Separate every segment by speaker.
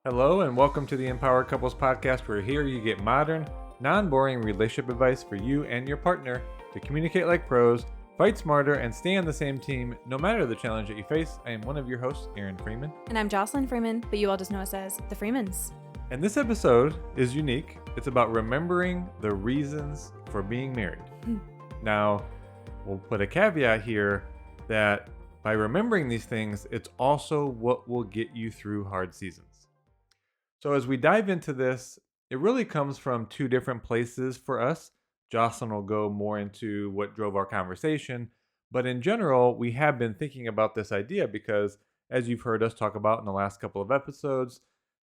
Speaker 1: Hello and welcome to the Empowered Couples Podcast, where here you get modern, non-boring relationship advice for you and your partner to communicate like pros, fight smarter, and stay on the same team no matter the challenge that you face. I am one of your hosts, Aaron Freeman.
Speaker 2: And I'm Jocelyn Freeman, but you all just know us as the Freemans.
Speaker 1: And this episode is unique. It's about remembering the reasons for being married. Now, we'll put a caveat here that by remembering these things, it's also what will get you through hard seasons. So as we dive into this, it really comes from two different places for us. Jocelyn will go more into what drove our conversation, but in general, we have been thinking about this idea because, as you've heard us talk about in the last couple of episodes,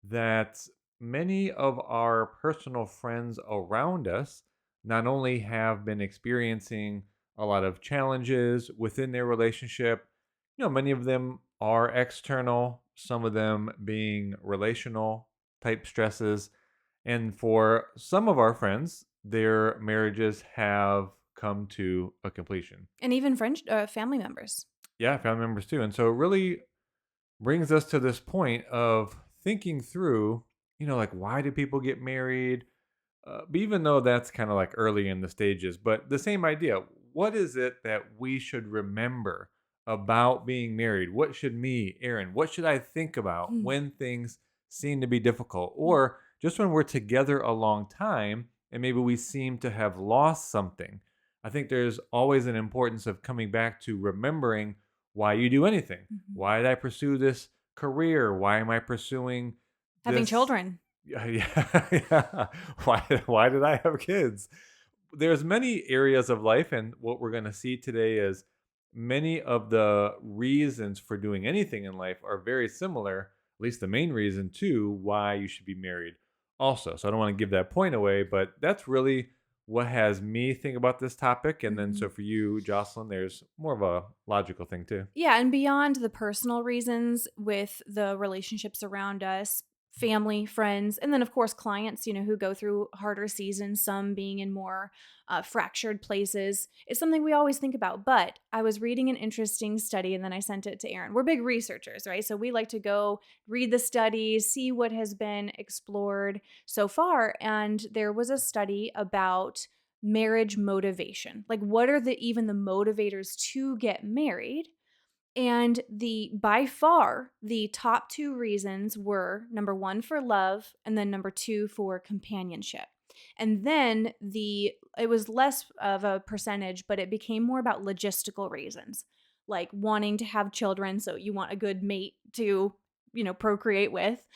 Speaker 1: that many of our personal friends around us not only have been experiencing a lot of challenges within their relationship, many of them are external, some of them being relational type stresses. And for some of our friends, their marriages have come to a completion.
Speaker 2: And even family members.
Speaker 1: Yeah, family members too. And so it really brings us to this point of thinking through, why do people get married? But even though that's kind of like early in the stages, but the same idea. What is it that we should remember about being married? What should Aaron, what should I think about when things seem to be difficult, or just when we're together a long time and maybe we seem to have lost something? I think there's always an importance of coming back to remembering why you do anything. Why did I pursue this career? Why am I pursuing
Speaker 2: having children?
Speaker 1: Yeah. Why did I have kids? There's many areas of life, and what we're going to see today is many of the reasons for doing anything in life are very similar, at least the main reason to why you should be married also. So I don't want to give that point away, but that's really what has me think about this topic. And then so for you, Jocelyn, there's more of a logical thing too.
Speaker 2: Yeah, and beyond the personal reasons with the relationships around us, family, friends, and then of course clients, who go through harder seasons, some being in more fractured places, is something we always think about. But I was reading an interesting study and then I sent it to Aaron. We're big researchers, right? So we like to go read the studies, see what has been explored so far. And there was a study about marriage motivation. Like, what are even the motivators to get married? And by far, the top two reasons were number one for love, and then number two for companionship. And then it was less of a percentage, but it became more about logistical reasons, like wanting to have children. So you want a good mate to, procreate with.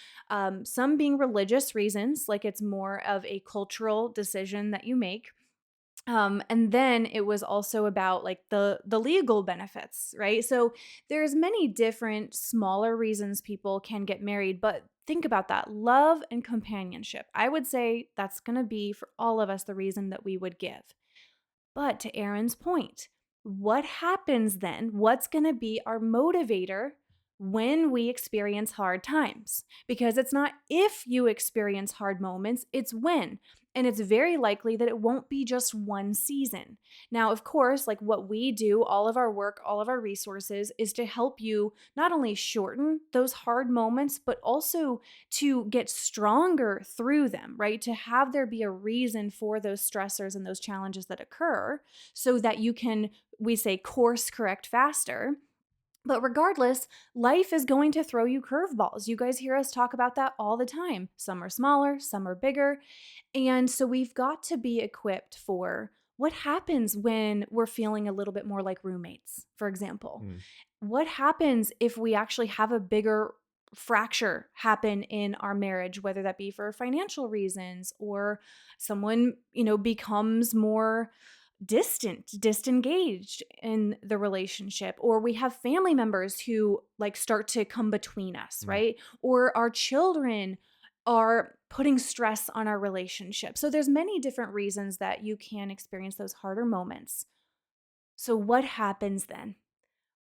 Speaker 2: Some being religious reasons, like it's more of a cultural decision that you make. And then it was also about like the legal benefits, right? So there's many different smaller reasons people can get married, but think about that. Love and companionship. I would say that's going to be for all of us the reason that we would give. But to Aaron's point, what happens then? What's going to be our motivator when we experience hard times? Because it's not if you experience hard moments, it's when. And it's very likely that it won't be just one season. Now, of course, like what we do, all of our work, all of our resources is to help you not only shorten those hard moments, but also to get stronger through them, right? To have there be a reason for those stressors and those challenges that occur so that you can, we say, course correct faster. But regardless, life is going to throw you curveballs. You guys hear us talk about that all the time. Some are smaller, some are bigger. And so we've got to be equipped for what happens when we're feeling a little bit more like roommates, for example. What happens if we actually have a bigger fracture happen in our marriage, whether that be for financial reasons or someone, becomes more disengaged in the relationship, or we have family members who like start to come between us, right? Or our children are putting stress on our relationship. So there's many different reasons that you can experience those harder moments. So what happens then?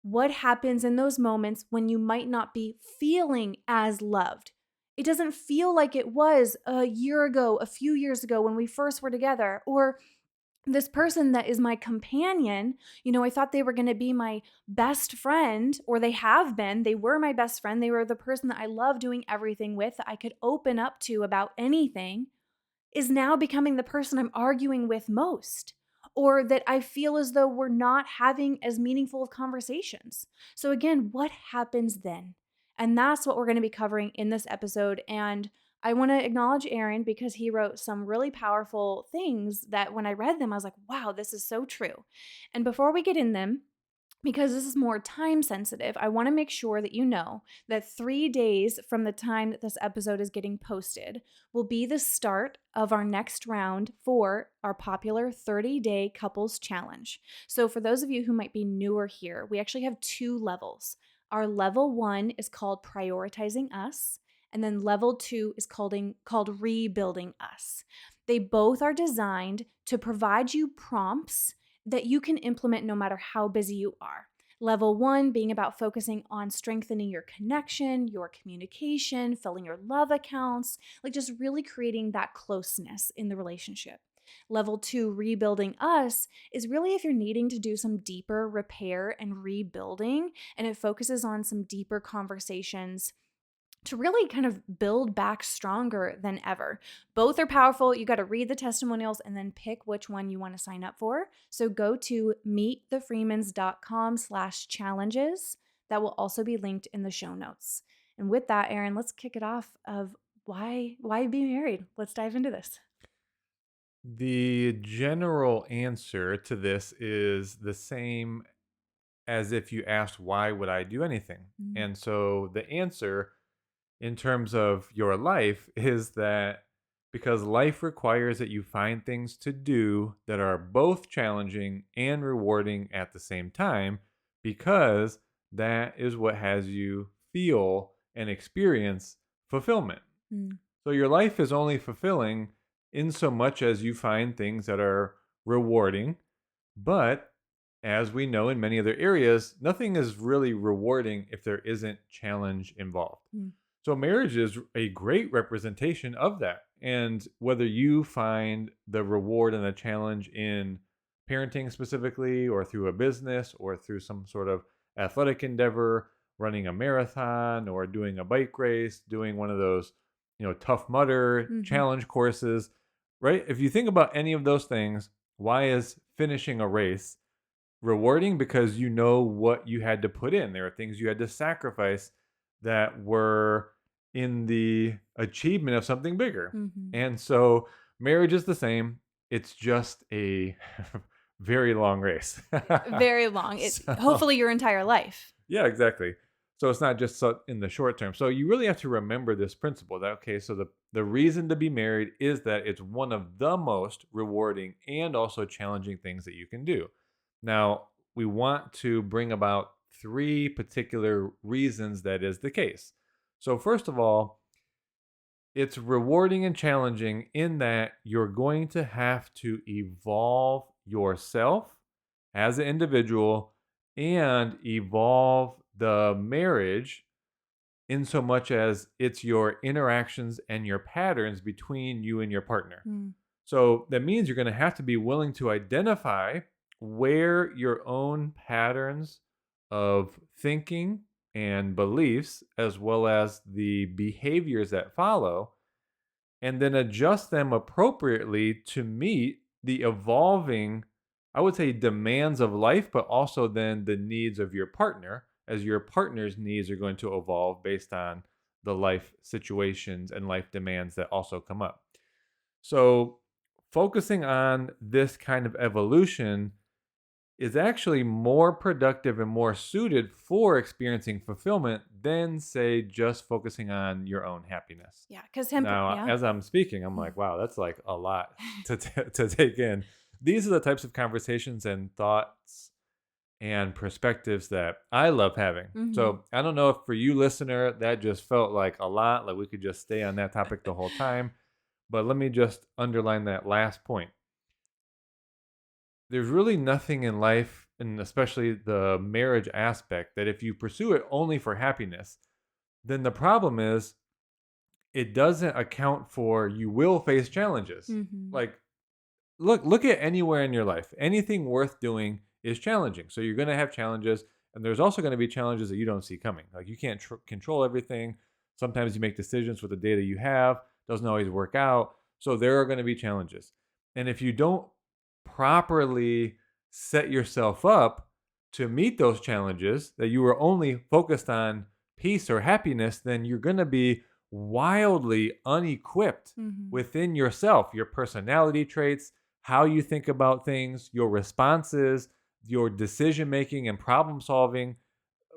Speaker 2: What happens in those moments when you might not be feeling as loved? It doesn't feel like it was a year ago, a few years ago when we first were together, or this person that is my companion, I thought they were going to be my best friend, or they have been. They were my best friend. They were the person that I love doing everything with, that I could open up to about anything, is now becoming the person I'm arguing with most, or that I feel as though we're not having as meaningful of conversations. So, again, what happens then? And that's what we're going to be covering in this episode. And I want to acknowledge Aaron because he wrote some really powerful things that when I read them, I was like, wow, this is so true. And before we get in them, because this is more time sensitive, I want to make sure that you know that 3 days from the time that this episode is getting posted will be the start of our next round for our popular 30-day couples challenge. So for those of you who might be newer here, we actually have 2 levels. Our level 1 is called Prioritizing Us, and then level 2 is called Rebuilding Us. They both are designed to provide you prompts that you can implement no matter how busy you are. Level 1 being about focusing on strengthening your connection, your communication, filling your love accounts, like just really creating that closeness in the relationship. Level 2, Rebuilding Us, is really if you're needing to do some deeper repair and rebuilding, and it focuses on some deeper conversations to really kind of build back stronger than ever. Both are powerful. You got to read the testimonials and then pick which one you want to sign up for. So go to meetthefreemans.com/challenges. That will also be linked in the show notes. And with that, Aaron, let's kick it off of why be married? Let's dive into this.
Speaker 1: The general answer to this is the same as if you asked, why would I do anything?
Speaker 2: Mm.
Speaker 1: And so the answer in terms of your life is that because life requires that you find things to do that are both challenging and rewarding at the same time, because that is what has you feel and experience fulfillment.
Speaker 2: Mm.
Speaker 1: So your life is only fulfilling in so much as you find things that are rewarding. But as we know in many other areas, nothing is really rewarding if there isn't challenge involved.
Speaker 2: Mm.
Speaker 1: So marriage is a great representation of that. And whether you find the reward and the challenge in parenting specifically, or through a business, or through some sort of athletic endeavor, running a marathon or doing a bike race, doing one of those, Tough Mudder challenge courses, right? If you think about any of those things, why is finishing a race rewarding? Because you know what you had to put in. There are things you had to sacrifice that were in the achievement of something bigger.
Speaker 2: Mm-hmm.
Speaker 1: And so marriage is the same. It's just a very long race.
Speaker 2: Very long. Hopefully your entire life.
Speaker 1: Yeah, exactly. So it's not just in the short term. So you really have to remember this principle that, okay, so the reason to be married is that it's one of the most rewarding and also challenging things that you can do. Now, we want to bring about 3 particular reasons that is the case. So first of all, it's rewarding and challenging in that you're going to have to evolve yourself as an individual and evolve the marriage in so much as it's your interactions and your patterns between you and your partner.
Speaker 2: Mm.
Speaker 1: So that means you're going to have to be willing to identify where your own patterns of thinking and beliefs, as well as the behaviors that follow, and then adjust them appropriately to meet the evolving, I would say, demands of life, but also then the needs of your partner, as your partner's needs are going to evolve based on the life situations and life demands that also come up. So focusing on this kind of evolution is actually more productive and more suited for experiencing fulfillment than, say, just focusing on your own happiness.
Speaker 2: Yeah, because
Speaker 1: As I'm speaking, I'm like, wow, that's like a lot to take in. These are the types of conversations and thoughts and perspectives that I love having.
Speaker 2: Mm-hmm.
Speaker 1: So I don't know if for you, listener, that just felt like a lot, like we could just stay on that topic the whole time. But let me just underline that last point. There's really nothing in life, and especially the marriage aspect, that if you pursue it only for happiness, then the problem is it doesn't account for you will face challenges.
Speaker 2: Mm-hmm.
Speaker 1: Like look at anywhere in your life. Anything worth doing is challenging. So you're going to have challenges, and there's also going to be challenges that you don't see coming. Like you can't control everything. Sometimes you make decisions with the data you have, doesn't always work out. So there are going to be challenges. And if you don't properly set yourself up to meet those challenges, that you are only focused on peace or happiness, then you're going to be wildly unequipped
Speaker 2: Mhm.
Speaker 1: within yourself, your personality traits, how you think about things, your responses, your decision making and problem solving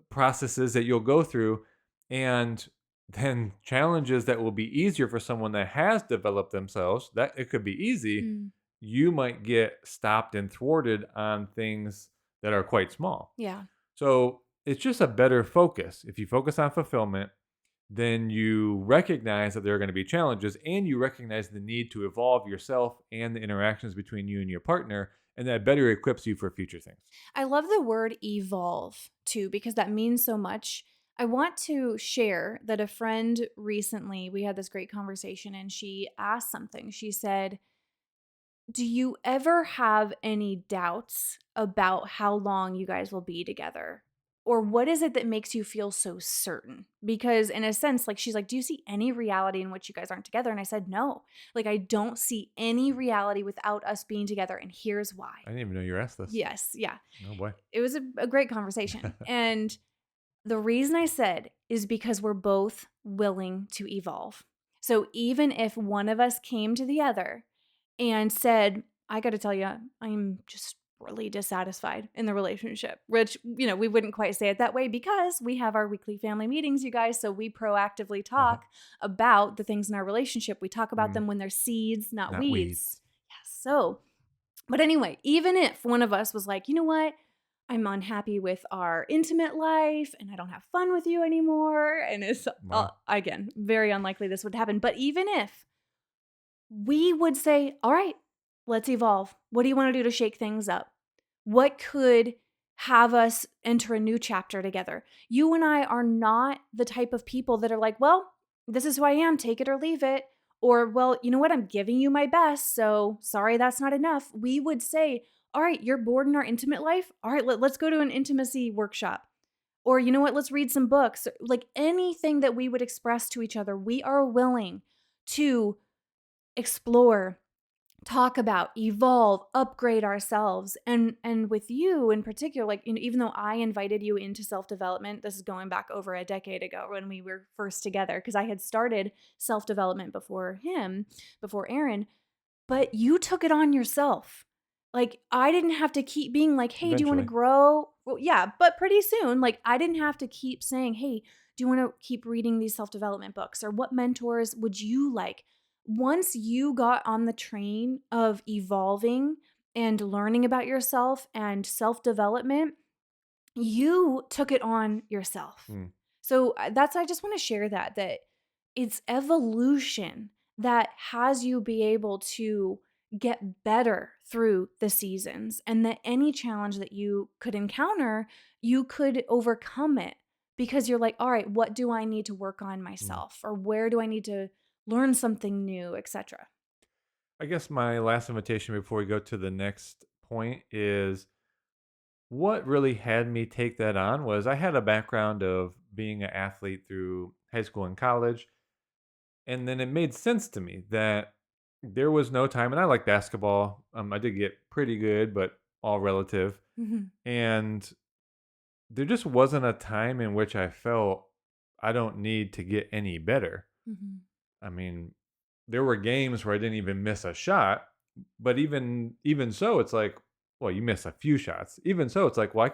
Speaker 1: processes that you'll go through, and then challenges that will be easier for someone that has developed themselves, that it could be easy,
Speaker 2: Mm.
Speaker 1: you might get stopped and thwarted on things that are quite small.
Speaker 2: Yeah.
Speaker 1: So it's just a better focus. If you focus on fulfillment, then you recognize that there are going to be challenges, and you recognize the need to evolve yourself and the interactions between you and your partner, and that better equips you for future things.
Speaker 2: I love the word evolve too, because that means so much. I want to share that a friend recently, we had this great conversation and she asked something. She said, "Do you ever have any doubts about how long you guys will be together? Or what is it that makes you feel so certain?" Because, in a sense, like she's like, "Do you see any reality in which you guys aren't together?" And I said, "No. Like, I don't see any reality without us being together. And here's why."
Speaker 1: I didn't even know you asked this.
Speaker 2: Yes. Yeah.
Speaker 1: Oh boy.
Speaker 2: It was a great conversation. And the reason I said is because we're both willing to evolve. So even if one of us came to the other and said, "I got to tell you, I'm just really dissatisfied in the relationship," which, we wouldn't quite say it that way because we have our weekly family meetings, you guys. So we proactively
Speaker 1: Uh-huh.
Speaker 2: talk about the things in our relationship. We talk about
Speaker 1: Mm,
Speaker 2: them when they're seeds, not
Speaker 1: not
Speaker 2: weeds.
Speaker 1: weeds.
Speaker 2: Yes. So, but anyway, even if one of us was like, "You know what? I'm unhappy with our intimate life and I don't have fun with you anymore." And it's,
Speaker 1: Wow.
Speaker 2: again, very unlikely this would happen. But even if we would say, "All right, let's evolve. What do you want to do to shake things up? What could have us enter a new chapter together?" You and I are not the type of people that are like, "Well, this is who I am, take it or leave it." Or, "Well, you know what? I'm giving you my best. So sorry, that's not enough." We would say, "All right, you're bored in our intimate life. All right, let's go to an intimacy workshop." Or, "You know what? Let's read some books." Like anything that we would express to each other, we are willing to explore, talk about, evolve, upgrade ourselves. And with you in particular, like, even though I invited you into self-development, this is going back over a decade ago when we were first together, because I had started self-development before him, before Aaron, but you took it on yourself. Like, I didn't have to keep being like, "Hey, do you want to
Speaker 1: Eventually.
Speaker 2: grow?" Well, yeah, but pretty soon, like, I didn't have to keep saying, "Hey, do you want to keep reading these self development books? Or what mentors would you like?" Once you got on the train of evolving and learning about yourself and self development, you took it on yourself.
Speaker 1: Mm.
Speaker 2: So that's, I just want to share that it's evolution that has you be able to get better through the seasons, and that any challenge that you could encounter, you could overcome it because you're like, "All right, what do I need to work on
Speaker 1: Mm.
Speaker 2: myself, or where do I need to learn something new, etc."
Speaker 1: I guess my last invitation before we go to the next point is what really had me take that on was I had a background of being an athlete through high school and college. And then it made sense to me that there was no time, and I like basketball. I did get pretty good, but all relative.
Speaker 2: Mhm.
Speaker 1: And there just wasn't a time in which I felt I don't need to get any better.
Speaker 2: Mhm.
Speaker 1: I mean, there were games where I didn't even miss a shot, but even so, it's like, well, you miss a few shots. Even so, it's like, well,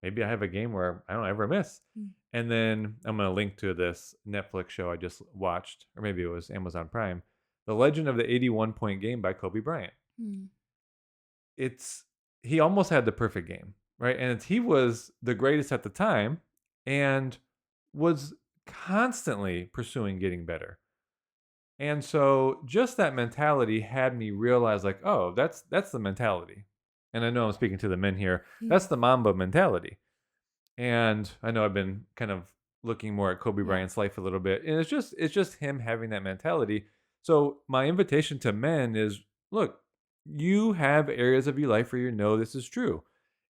Speaker 1: maybe I have a game where I don't ever miss.
Speaker 2: Mm.
Speaker 1: And then I'm gonna link to this Netflix show I just watched, or maybe it was Amazon Prime, The Legend of the 81 Point Game by Kobe Bryant.
Speaker 2: Mm.
Speaker 1: It's He almost had the perfect game, right? And he was the greatest at the time, and was constantly pursuing getting better. And so just that mentality had me realize, like, oh, that's the mentality. And I know I'm speaking to the men here. That's
Speaker 2: Mm.
Speaker 1: the Mamba mentality. And I know I've been kind of looking more at Kobe
Speaker 2: Yeah.
Speaker 1: Bryant's life a little bit. And it's just him having that mentality. So my invitation to men is, look, you have areas of your life where you know this is true.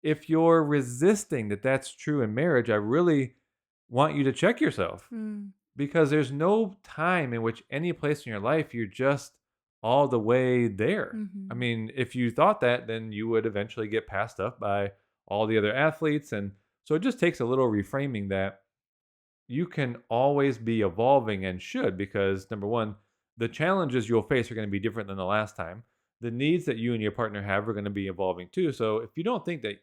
Speaker 1: If you're resisting that that's true in marriage, I really want you to check yourself,
Speaker 2: Mm.
Speaker 1: because there's no time in which any place in your life you're just all the way there. I
Speaker 2: Mhm.
Speaker 1: mean, if you thought that, then you would eventually get passed up by all the other athletes. And so it just takes a little reframing that you can always be evolving and should, because number one, the challenges you'll face are going to be different than the last time. The needs that you and your partner have are going to be evolving too. So if you don't think that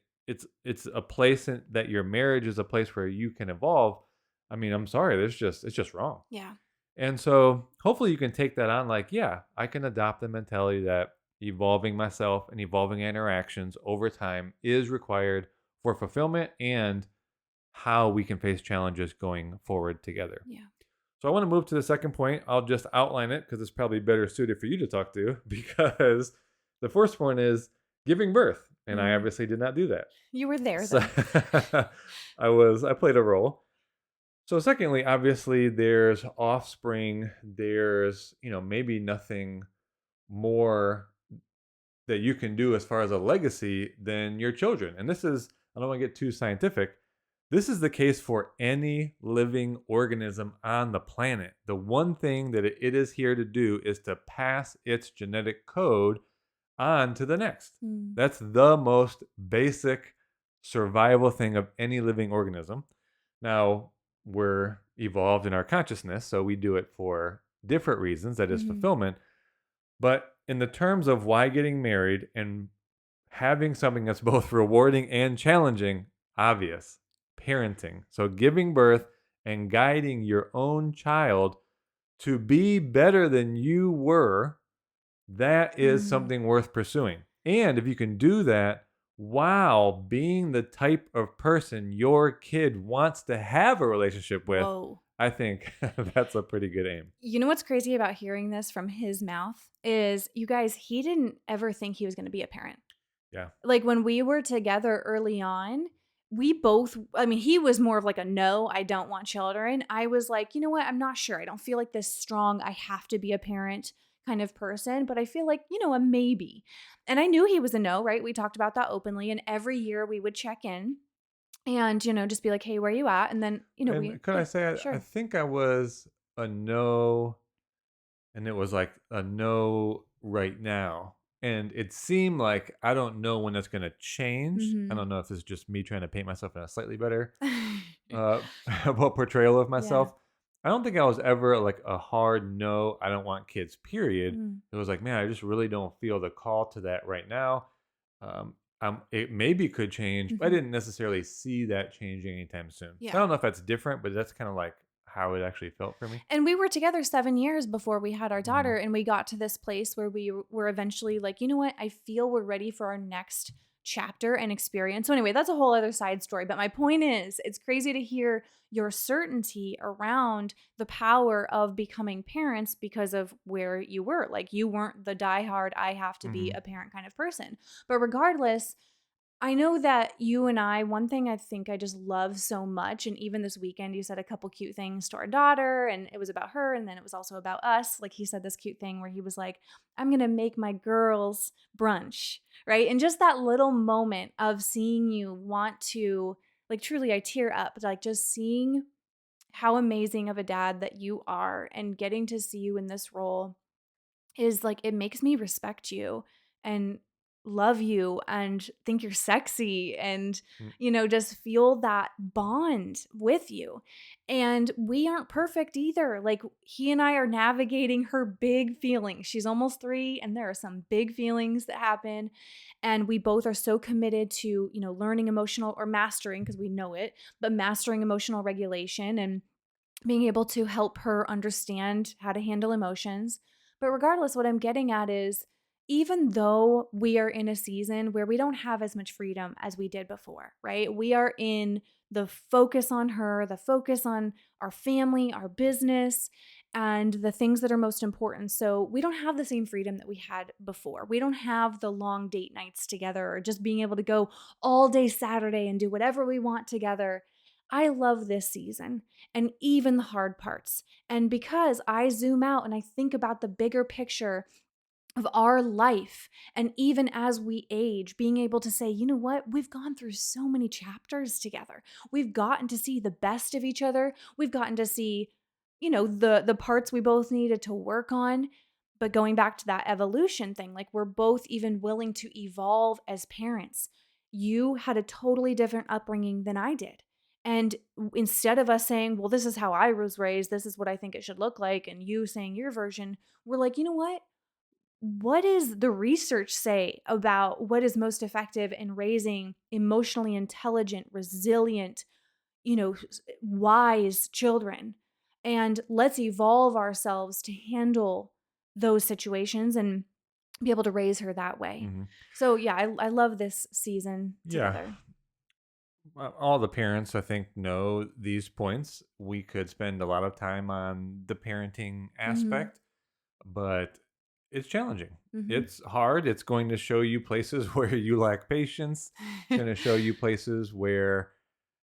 Speaker 1: it's a place that your marriage is a place where you can evolve, I mean, I'm sorry, it's just wrong.
Speaker 2: Yeah.
Speaker 1: And so hopefully you can take that on like, yeah, I can adopt the mentality that evolving myself and evolving interactions over time is required for fulfillment and how we can face challenges going forward together.
Speaker 2: Yeah.
Speaker 1: So I want to move to the second point. I'll just outline it because it's probably better suited for you to talk to because the first one is giving birth. And I
Speaker 2: Mm.
Speaker 1: obviously did not do that.
Speaker 2: You were there
Speaker 1: So
Speaker 2: though.
Speaker 1: I played a role. So secondly, obviously there's offspring, there's, maybe nothing more that you can do as far as a legacy than your children. And this is, I don't want to get too scientific. This is the case for any living organism on the planet. The one thing that it is here to do is to pass its genetic code on to the next.
Speaker 2: Mm.
Speaker 1: That's the most basic survival thing of any living organism. Now, we're evolved in our consciousness, so we do it for different reasons, that is
Speaker 2: Mhm.
Speaker 1: fulfillment. But in the terms of why getting married and having something that's both rewarding and challenging, obvious, parenting. So giving birth and guiding your own child to be better than you were, that is
Speaker 2: Mm.
Speaker 1: something worth pursuing. And if you can do that while being the type of person your kid wants to have a relationship with,
Speaker 2: Whoa.
Speaker 1: I think that's a pretty good aim.
Speaker 2: You know what's crazy about hearing this from his mouth is, you guys, he didn't ever think he was going to be a parent.
Speaker 1: Yeah.
Speaker 2: Like when we were together early on, we both, I mean, he was more of like a no, I don't want children. I was like, you know what? I'm not sure. I don't feel like this strong, I have to be a parent kind of person, but I feel like, a maybe. And I knew he was a no, right? We talked about that openly. And every year we would check in and, just be like, hey, where you at? And then,
Speaker 1: And could I
Speaker 2: yeah,
Speaker 1: say, I
Speaker 2: sure.
Speaker 1: think I was a no, and it was like a no right now. And it seemed like I don't know when that's going to change. I
Speaker 2: Hmm.
Speaker 1: don't know if this is just me trying to paint myself in a slightly better uh, well, portrayal of
Speaker 2: Yeah.
Speaker 1: myself. I don't think I was ever like a hard no, I don't want kids, period.
Speaker 2: Mm.
Speaker 1: It was like, man, I just really don't feel the call to that right now. It maybe could change, but I
Speaker 2: Hmm.
Speaker 1: didn't necessarily see that changing anytime soon. So I
Speaker 2: Yeah.
Speaker 1: don't know if that's different, but that's kind of like how it actually felt for me.
Speaker 2: And we were together 7 years before we had our
Speaker 1: Mhm.
Speaker 2: daughter, and we got to this place where we were eventually like, "You know what? I feel we're ready for our next chapter and experience." So anyway, that's a whole other side story, but my point is, it's crazy to hear your certainty around the power of becoming parents because of where you were. Like, you weren't the diehard, I have to be
Speaker 1: Mhm.
Speaker 2: a parent kind of person. But regardless, I know that you and I, one thing I think I just love so much, and even this weekend, you said a couple cute things to our daughter, and it was about her, and then it was also about us. Like, he said this cute thing where he was like, I'm going to make my girls brunch, right? And just that little moment of seeing you want to, like, truly, I tear up, like, just seeing how amazing of a dad that you are and getting to see you in this role is like, it makes me respect you and love you and think you're sexy and,
Speaker 1: Mm.
Speaker 2: just feel that bond with you. And we aren't perfect either. Like, he and I are navigating her big feelings. She's almost 3, and there are some big feelings that happen. And we both are so committed to, learning emotional, or mastering, because we know it, but mastering emotional regulation and being able to help her understand how to handle emotions. But regardless, what I'm getting at is, even though we are in a season where we don't have as much freedom as we did before, right? We are in the focus on her, the focus on our family, our business, and the things that are most important. So we don't have the same freedom that we had before. We don't have the long date nights together, or just being able to go all day Saturday and do whatever we want together. I love this season and even the hard parts. And because I zoom out and I think about the bigger picture of our life. And even as we age, being able to say, you know what, we've gone through so many chapters together. We've gotten to see the best of each other. We've gotten to see, the parts we both needed to work on. But going back to that evolution thing, like we're both even willing to evolve as parents. You had a totally different upbringing than I did. And instead of us saying, well, this is how I was raised, this is what I think it should look like, and you saying your version, we're like, you know what does the research say about what is most effective in raising emotionally intelligent, resilient, wise children? And let's evolve ourselves to handle those situations and be able to raise her that way.
Speaker 1: Hmm.
Speaker 2: So, yeah, I love this season
Speaker 1: Yeah.
Speaker 2: together.
Speaker 1: All the parents, I think, know these points. We could spend a lot of time on the parenting
Speaker 2: Mhm.
Speaker 1: aspect, but it's challenging.
Speaker 2: Mhm.
Speaker 1: It's hard. It's going to show you places where you lack patience. It's going to show you places where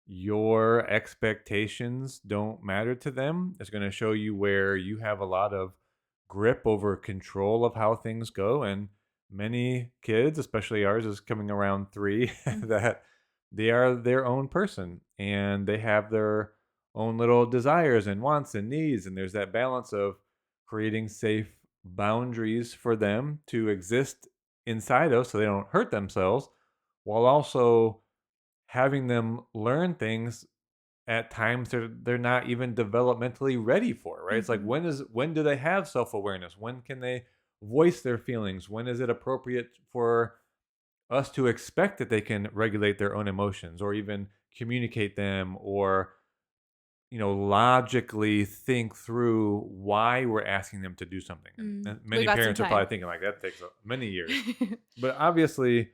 Speaker 1: your expectations don't matter to them. It's going to show you where you have a lot of grip over control of how things go. And many kids, especially ours, is coming around 3,
Speaker 2: Mm.
Speaker 1: that they are their own person and they have their own little desires and wants and needs. And there's that balance of creating safe boundaries for them to exist inside of so they don't hurt themselves, while also having them learn things at times they're not even developmentally ready for, right? It's like,
Speaker 2: Mhm.
Speaker 1: when do they have self-awareness? When can they voice their feelings? When is it appropriate for us to expect that they can regulate their own emotions or even communicate them, or logically think through why we're asking them to do something? And
Speaker 2: We
Speaker 1: many
Speaker 2: got some
Speaker 1: parents are probably
Speaker 2: time.
Speaker 1: thinking like that takes many years, but obviously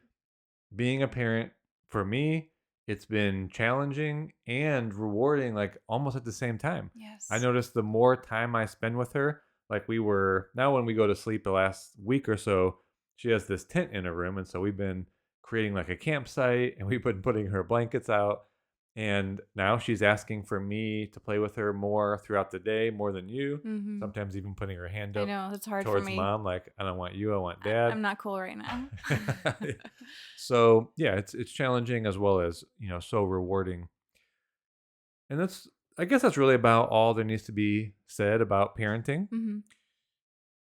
Speaker 1: being a parent, for me, it's been challenging and rewarding, like almost at the same time. I
Speaker 2: Yes.
Speaker 1: noticed the more time I spend with her, like we were now when we go to sleep the last week or so, she has this tent in her room. And so we've been creating like a campsite and we've been putting her blankets out. And now she's asking for me to play with her more throughout the day, more than you.
Speaker 2: Mhm.
Speaker 1: Sometimes even putting her hand
Speaker 2: I
Speaker 1: up
Speaker 2: know, it's hard for
Speaker 1: towards
Speaker 2: me.
Speaker 1: mom, like, I don't want you, I want dad.
Speaker 2: I'm not cool right now.
Speaker 1: So yeah, it's challenging as well as so rewarding, and I guess that's really about all there needs to be said about parenting.
Speaker 2: Mhm.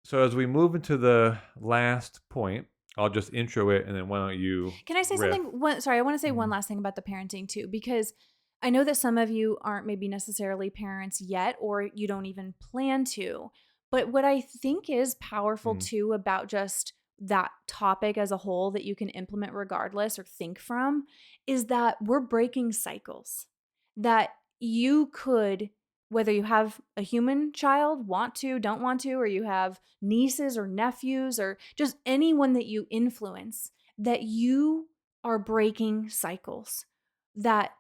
Speaker 1: So as we move into the last point, I'll just intro it, and then why don't you
Speaker 2: Can I say
Speaker 1: riff?
Speaker 2: something? Sorry, I want to say one
Speaker 1: Mhm.
Speaker 2: last thing about the parenting too, because I know that some of you aren't maybe necessarily parents yet, or you don't even plan to. But what I think is powerful
Speaker 1: Mhm.
Speaker 2: too about just that topic as a whole that you can implement regardless or think from is that we're breaking cycles. That you could, whether you have a human child, want to, don't want to, or you have nieces or nephews or just anyone that you influence, that you are breaking cycles, that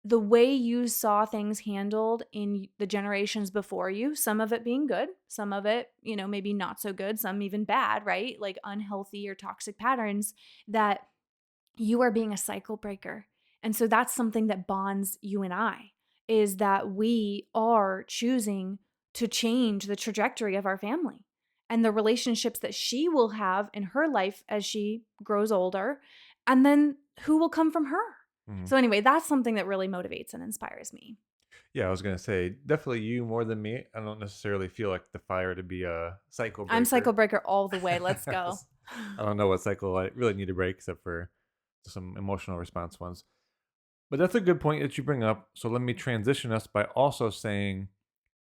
Speaker 2: the way you saw things handled in the generations before you, some of it being good, some of it, maybe not so good, some even bad, right? Like unhealthy or toxic patterns, that you are being a cycle breaker. And so that's something that bonds you and I, is that we are choosing to change the trajectory of our family and the relationships that she will have in her life as she grows older, and then who will come from her.
Speaker 1: Mhm.
Speaker 2: So anyway, that's something that really motivates and inspires me.
Speaker 1: Yeah, I was gonna say definitely you more than me. I don't necessarily feel like the fire to be a cycle
Speaker 2: I'm cycle
Speaker 1: breaker.
Speaker 2: breaker all the way. Let's go.
Speaker 1: I don't know what cycle I really need to break except for some emotional response ones. But that's a good point that you bring up. So let me transition us by also saying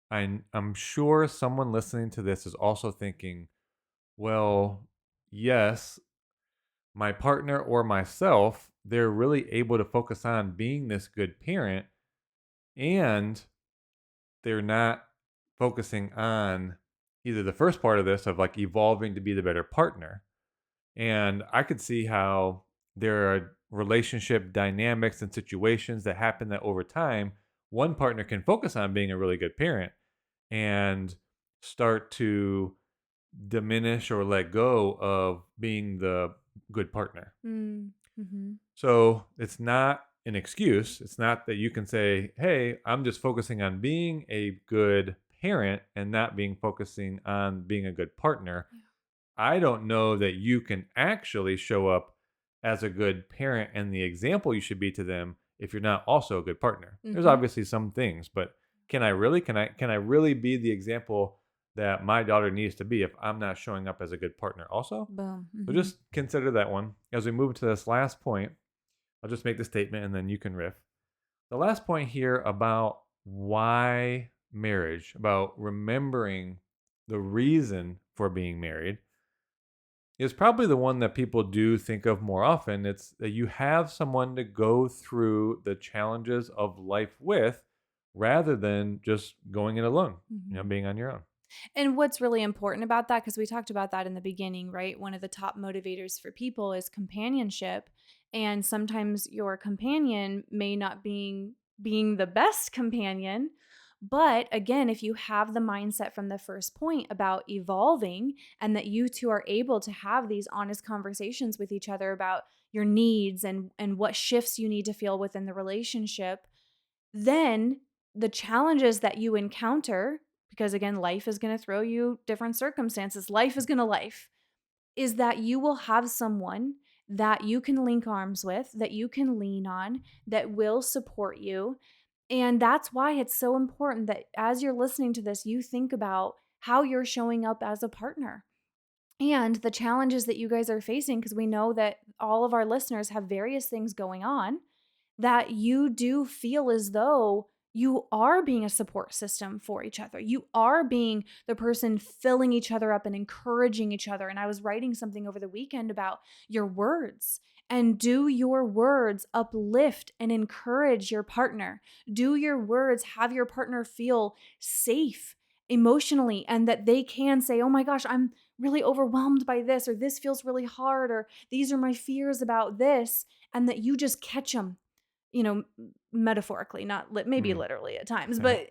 Speaker 1: I'm sure someone listening to this is also thinking, well, yes, my partner or myself, they're really able to focus on being this good parent, and they're not focusing on either the first part of this of like evolving to be the better partner. And I could see how there are relationship dynamics and situations that happen that over time, one partner can focus on being a really good parent and start to diminish or let go of being the good partner.
Speaker 2: Mm, mm-hmm.
Speaker 1: So it's not an excuse. It's not that you can say, hey, I'm just focusing on being a good parent and not being focusing on being a good partner. I don't know that you can actually show up as a good parent and the example you should be to them if you're not also a good partner. There's
Speaker 2: Mhm.
Speaker 1: obviously some things, but can I really be the example that my daughter needs to be if I'm not showing up as a good partner also?
Speaker 2: Boom.
Speaker 1: So
Speaker 2: Mhm.
Speaker 1: just consider that one. As we move to this last point, I'll just make the statement and then you can riff. The last point here about why marriage, about remembering the reason for being married, is probably the one that people do think of more often. It's that you have someone to go through the challenges of life with rather than just going it alone,
Speaker 2: Mhm.
Speaker 1: being on your own.
Speaker 2: And what's really important about that, because we talked about that in the beginning, right? One of the top motivators for people is companionship. And sometimes your companion may not being the best companion. But again, if you have the mindset from the first point about evolving and that you two are able to have these honest conversations with each other about your needs and what shifts you need to feel within the relationship, then the challenges that you encounter, because again, life is going to throw you different circumstances, life is going to life, is that you will have someone that you can link arms with, that you can lean on, that will support you. And that's why it's so important that as you're listening to this, you think about how you're showing up as a partner and the challenges that you guys are facing, because we know that all of our listeners have various things going on, that you do feel as though you are being a support system for each other. You are being the person filling each other up and encouraging each other. And I was writing something over the weekend about your words. And do your words uplift and encourage your partner? Do your words have your partner feel safe emotionally and that they can say, oh my gosh, I'm really overwhelmed by this, or this feels really hard, or these are my fears about this, and that you just catch them, metaphorically, not maybe
Speaker 1: Mm.
Speaker 2: literally at times, but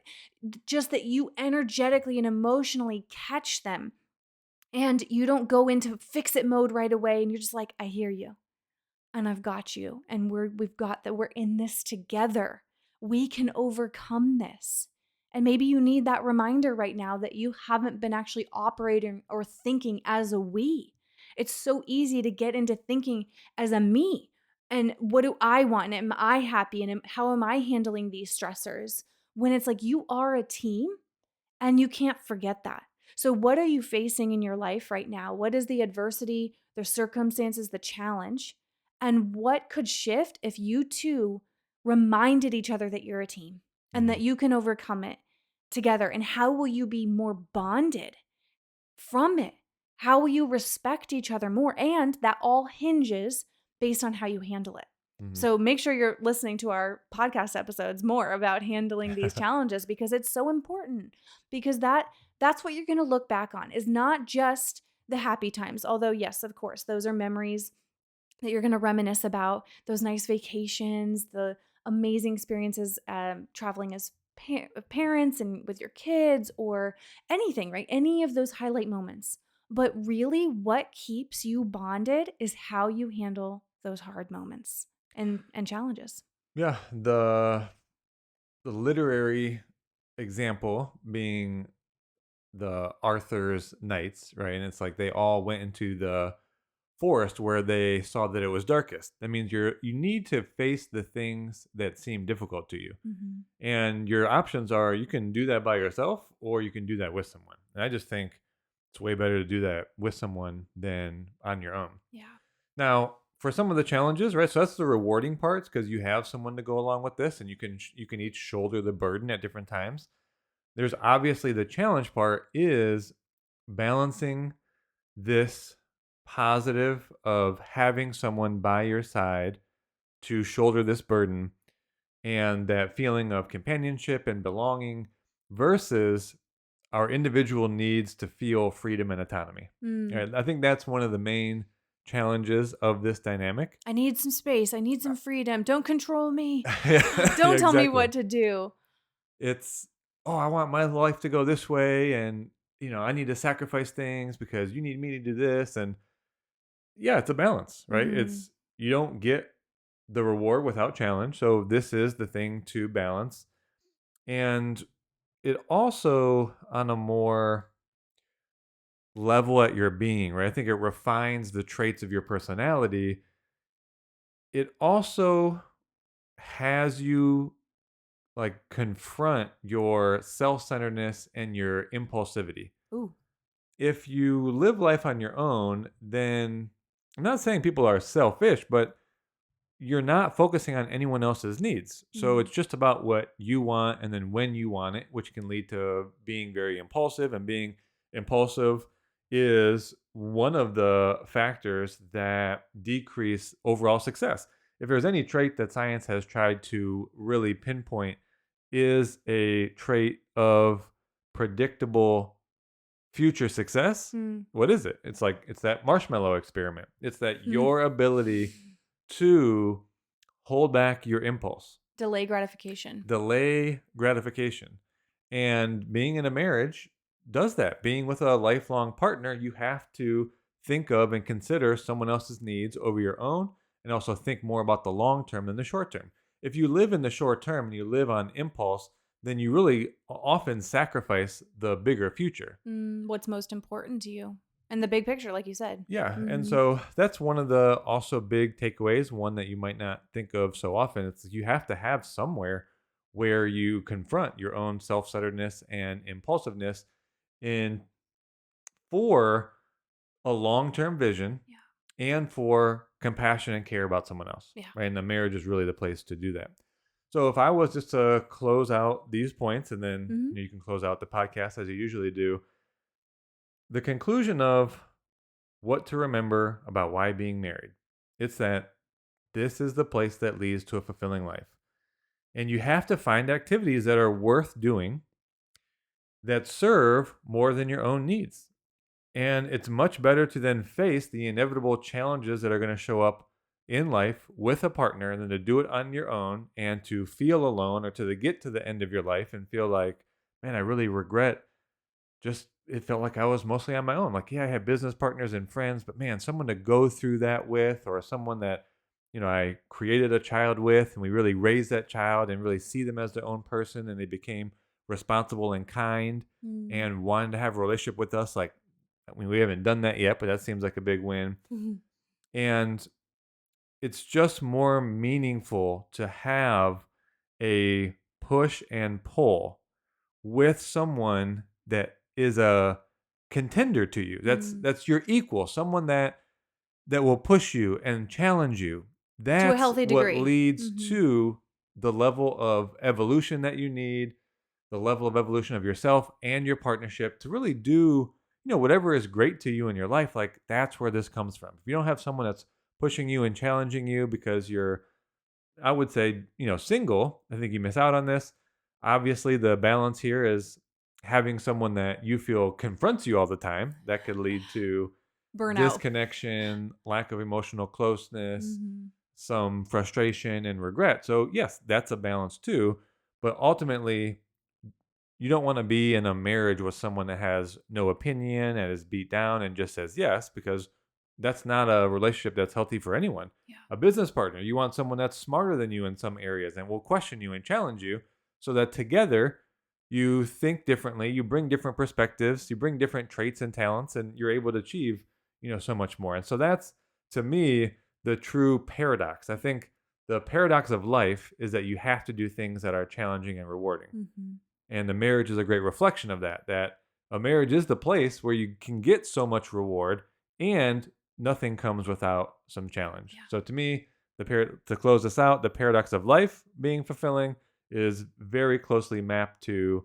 Speaker 2: just that you energetically and emotionally catch them and you don't go into fix it mode right away and you're just like, I hear you and I've got you and we've got that, we're in this together. We can overcome this. And maybe you need that reminder right now that you haven't been actually operating or thinking as a we. It's so easy to get into thinking as a me. And what do I want? And am I happy? And how am I handling these stressors? When it's like you are a team and you can't forget that. So, what are you facing in your life right now? What is the adversity, the circumstances, the challenge? And what could shift if you two reminded each other that you're a team and that
Speaker 1: Mhm.
Speaker 2: you can overcome it together? And how will you be more bonded from it? How will you respect each other more? And that all hinges based on how you handle it.
Speaker 1: Mhm.
Speaker 2: So make sure you're listening to our podcast episodes more about handling these challenges, because it's so important, because that's what you're going to look back on is not just the happy times. Although yes, of course, those are memories that you're going to reminisce about, those nice vacations, the amazing experiences traveling as parents and with your kids or anything, right? Any of those highlight moments. But really, what keeps you bonded is how you handle those hard moments and challenges.
Speaker 1: Yeah, the literary example being the Arthur's knights, right? And it's like they all went into the forest where they saw that it was darkest. That means you need to face the things that seem difficult to you.
Speaker 2: Mhm.
Speaker 1: And your options are you can do that by yourself or you can do that with someone. And I just think it's way better to do that with someone than on your own.
Speaker 2: Yeah.
Speaker 1: Now, for some of the challenges, right? So that's the rewarding parts because you have someone to go along with this and you can each shoulder the burden at different times. There's obviously the challenge part is balancing this positive of having someone by your side to shoulder this burden and that feeling of companionship and belonging versus our individual needs to feel freedom and autonomy.
Speaker 2: Mm.
Speaker 1: And I think that's one of the main challenges of this dynamic.
Speaker 2: I need some space. I need some freedom. Don't control me.
Speaker 1: Yeah,
Speaker 2: Don't tell me
Speaker 1: exactly.
Speaker 2: what to do.
Speaker 1: It's, oh, I want my life to go this way and I need to sacrifice things because you need me to do this and yeah, it's a balance, right?
Speaker 2: Mhm.
Speaker 1: It's you don't get the reward without challenge. So this is the thing to balance. And it also on a more level at your being, right? I think it refines the traits of your personality. It also has you like confront your self-centeredness and your impulsivity.
Speaker 2: Ooh.
Speaker 1: If you live life on your own, then I'm not saying people are selfish, but you're not focusing on anyone else's needs. So
Speaker 2: Mm.
Speaker 1: it's just about what you want and then when you want it, which can lead to being very impulsive. And being impulsive is one of the factors that decrease overall success. If there's any trait that science has tried to really pinpoint, is a trait of predictable future success.
Speaker 2: Mm.
Speaker 1: What is it? It's like it's that marshmallow experiment. It's that
Speaker 2: Hmm.
Speaker 1: your ability to hold back your impulse,
Speaker 2: Delay gratification.
Speaker 1: delay gratification. And being in a marriage does that. Being with a lifelong partner, you have to think of and consider someone else's needs over your own and also think more about the long term than the short term. If you live in the short term and you live on impulse, then you really often sacrifice the bigger future.
Speaker 2: What's most important to you? And the big picture, like you said.
Speaker 1: Yeah, and
Speaker 2: Hmm.
Speaker 1: so that's one of the also big takeaways, one that you might not think of so often. It's you have to have somewhere where you confront your own self-centeredness and impulsiveness in for a long-term vision
Speaker 2: Yeah.
Speaker 1: and for compassion and care about someone else.
Speaker 2: Yeah.
Speaker 1: Right? And the marriage is really the place to do that. So if I was just to close out these points and then
Speaker 2: Hmm.
Speaker 1: you can close out the podcast as you usually do, the conclusion of what to remember about why being married. It's that this is the place that leads to a fulfilling life. And you have to find activities that are worth doing that serve more than your own needs. And it's much better to then face the inevitable challenges that are going to show up in life with a partner than to do it on your own and to feel alone or to get to the end of your life and feel like, man, I really regret just it felt like I was mostly on my own. Like, yeah, I had business partners and friends, but man, someone to go through that with, or someone that, I created a child with, and we really raised that child and really see them as their own person, and they became responsible and kind
Speaker 2: Mm.
Speaker 1: and wanted to have a relationship with us. Like, I mean, we haven't done that yet, but that seems like a big win.
Speaker 2: Mhm.
Speaker 1: And it's just more meaningful to have a push and pull with someone that is a contender to you. That's
Speaker 2: Mm.
Speaker 1: that's your equal, someone that will push you and challenge you.
Speaker 2: To a
Speaker 1: That's
Speaker 2: healthy
Speaker 1: what
Speaker 2: degree.
Speaker 1: leads
Speaker 2: Hmm.
Speaker 1: to the level of evolution that you need, the level of evolution of yourself and your partnership to really do, whatever is great to you in your life. Like that's where this comes from. If you don't have someone that's pushing you and challenging you because you're I would say, single, I think you miss out on this. Obviously, the balance here is having someone that you feel confronts you all the time. That could lead to
Speaker 2: Burnout.
Speaker 1: disconnection, lack of emotional closeness,
Speaker 2: Hmm.
Speaker 1: some frustration and regret. So, yes, that's a balance too. But ultimately, you don't want to be in a marriage with someone that has no opinion and is beat down and just says yes, because that's not a relationship that's healthy for anyone.
Speaker 2: Yeah.
Speaker 1: A business partner, you want someone that's smarter than you in some areas and will question you and challenge you so that together you think differently, you bring different perspectives, you bring different traits and talents, and you're able to achieve, so much more. And so that's to me the true paradox. I think the paradox of life is that you have to do things that are challenging and rewarding.
Speaker 2: Hmm.
Speaker 1: And the marriage is a great reflection of that, that a marriage is the place where you can get so much reward and nothing comes without some challenge.
Speaker 2: Yeah.
Speaker 1: So to me, to close this out, the paradox of life being fulfilling is very closely mapped to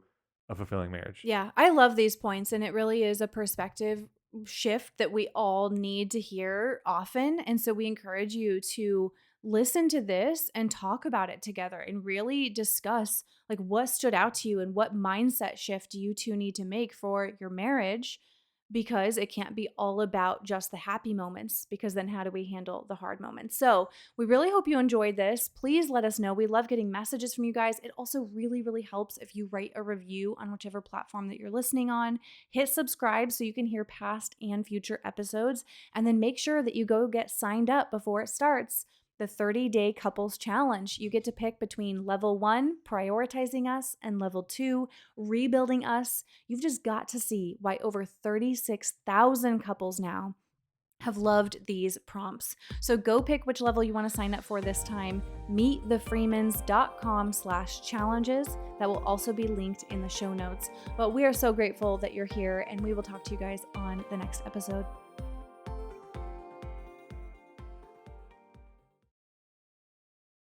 Speaker 1: a fulfilling marriage.
Speaker 2: Yeah, I love these points, and it really is a perspective shift that we all need to hear often. And so we encourage you to listen to this and talk about it together and really discuss like what stood out to you and what mindset shift you two need to make for your marriage, because it can't be all about just the happy moments, because then how do we handle the hard moments? So we really hope you enjoyed this. Please let us know. We love getting messages from you guys. It also really, really helps if you write a review on whichever platform that you're listening on. Hit subscribe so you can hear past and future episodes. And then make sure that you go get signed up before it starts. the 30-day couples challenge. You get to pick between level 1, prioritizing us, and level 2, rebuilding us. You've just got to see why over 36,000 couples now have loved these prompts. So go pick which level you want to sign up for this time. meetthefreemans.com/challenges. That will also be linked in the show notes. But we are so grateful that you're here, and we will talk to you guys on the next episode.